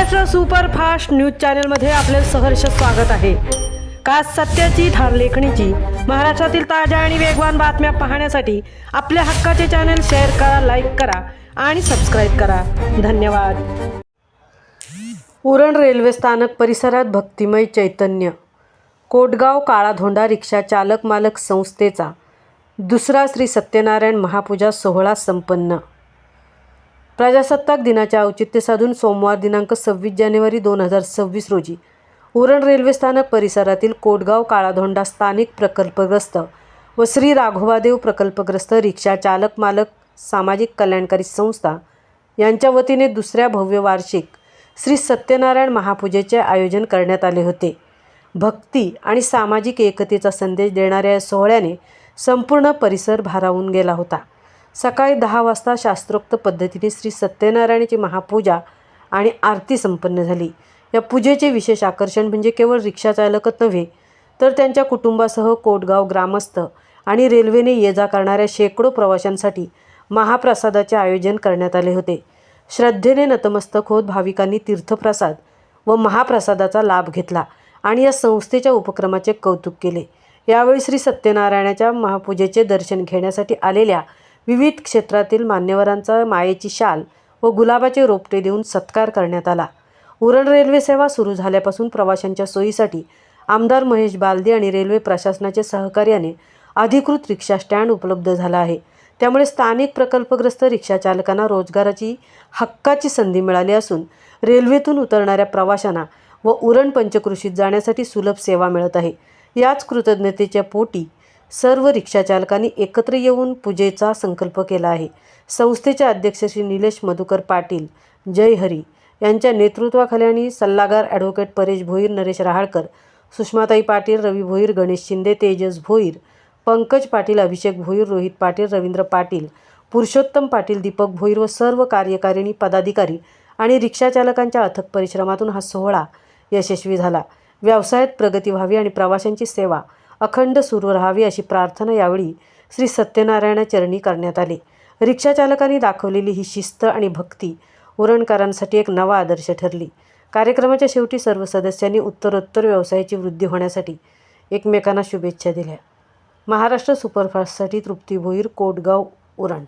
Maharashtra superfast news चॅनलमध्ये आपले सहर्ष स्वागत आहे। खास सत्याची ठार लेखणीची महाराष्ट्रातील ताज्या आणि वेगवान बातम्या पाहण्यासाठी आपल्या हक्काचे चॅनल शेअर करा, लाईक करा आणि सबस्क्राइब करा। धन्यवाद। उरण रेल्वे स्थानक परिसरात भक्तिमय चैतन्य। कोटगाव काळाधोंडा रिक्षा चालक मालक संस्थेचा दुसरा श्री सत्यनारायण महापूजा सोहळा संपन्न। प्रजासत्ताक दिनाचे औचित्य साधून सोमवार दिनांक 26 जानेवारी 2026 रोजी उरण रेल्वे स्थानक परिसरातील कोटगाव काळाधोंडा स्थानिक प्रकल्पग्रस्त व श्री राघवादेव प्रकल्पग्रस्त रिक्षा चालक मालक सामाजिक कल्याणकारी संस्था यांच्या वतीने दुसऱ्या भव्य वार्षिक श्री सत्यनारायण महापूजेचे आयोजन करण्यात आले होते। भक्ती आणि सामाजिक एकतेचा संदेश देणाऱ्या या सोहळ्याने संपूर्ण परिसर भारावून गेला होता। सकाळी 10 वाजता शास्त्रोक्त पद्धतीने श्री सत्यनारायणाची महापूजा आणि आरती संपन्न झाली। या पूजेचे विशेष आकर्षण म्हणजे केवळ रिक्षा चालकच नव्हे तर त्यांच्या कुटुंबासह कोटगाव ग्रामस्थ आणि रेल्वेने ये-जा करणाऱ्या शेकडो प्रवाशांसाठी महाप्रसादाचे आयोजन करण्यात आले होते। श्रद्धेने नतमस्तक होत भाविकांनी तीर्थप्रसाद व महाप्रसादाचा लाभ घेतला आणि या संस्थेच्या उपक्रमाचे कौतुक केले। यावेळी श्री सत्यनारायणाच्या महापूजेचे दर्शन घेण्यासाठी आलेल्या विविध क्षेत्रातील मान्यवरांचा मायेची शाल व गुलाबाचे रोपटे देऊन सत्कार करण्यात आला। उरण रेल्वे सेवा सुरू झाल्यापासून प्रवाशांच्या सोयीसाठी आमदार महेश बालदी आणि रेल्वे प्रशासनाच्या सहकार्याने अधिकृत रिक्षा स्टँड उपलब्ध झाला आहे। त्यामुळे स्थानिक प्रकल्पग्रस्त रिक्षा चालकांना रोजगाराची हक्काची संधी मिळाली असून रेल्वेतून उतरणाऱ्या प्रवाशांना व उरण पंचक्रोशीत जाण्यासाठी सुलभ सेवा मिळत आहे। याच कृतज्ञतेच्या पोटी सर्व रिक्षा चालकांनी एकत्र येऊन पूजेचा संकल्प केला आहे। संस्थेचे अध्यक्ष श्री निलेश मधुकर पाटील जय हरी यांच्या नेतृत्वाखाली आणि सल्लागार ॲडव्होकेट परेश भोईर, नरेश रहाळकर, सुषमाताई पाटील, रवी भोईर, गणेश शिंदे, तेजस भोईर, पंकज पाटील, अभिषेक भोईर, रोहित पाटील, रवींद्र पाटील, पुरुषोत्तम पाटील, दीपक भोईर व सर्व कार्यकारिणी पदाधिकारी आणि रिक्षा चालकांच्या अथक परिश्रमातून हा सोहळा यशस्वी झाला। व्यवसायात प्रगती व्हावी आणि प्रवाशांची सेवा अखंड सुरू राहावी अशी प्रार्थना यावेळी श्री सत्यनारायण चरणी करण्यात आली। रिक्षा चालकांनी दाखवलेली ही शिस्त आणि भक्ती उरणकरांसाठी एक नवा आदर्श ठरली। कार्यक्रमाच्या शेवटी सर्व सदस्यांनी उत्तरोत्तर व्यवसायाची वृद्धी होण्यासाठी एकमेकांना शुभेच्छा दिल्या। महाराष्ट्र सुपरफास्टसाठी तृप्ती भोईर, कोटगाव, उरण।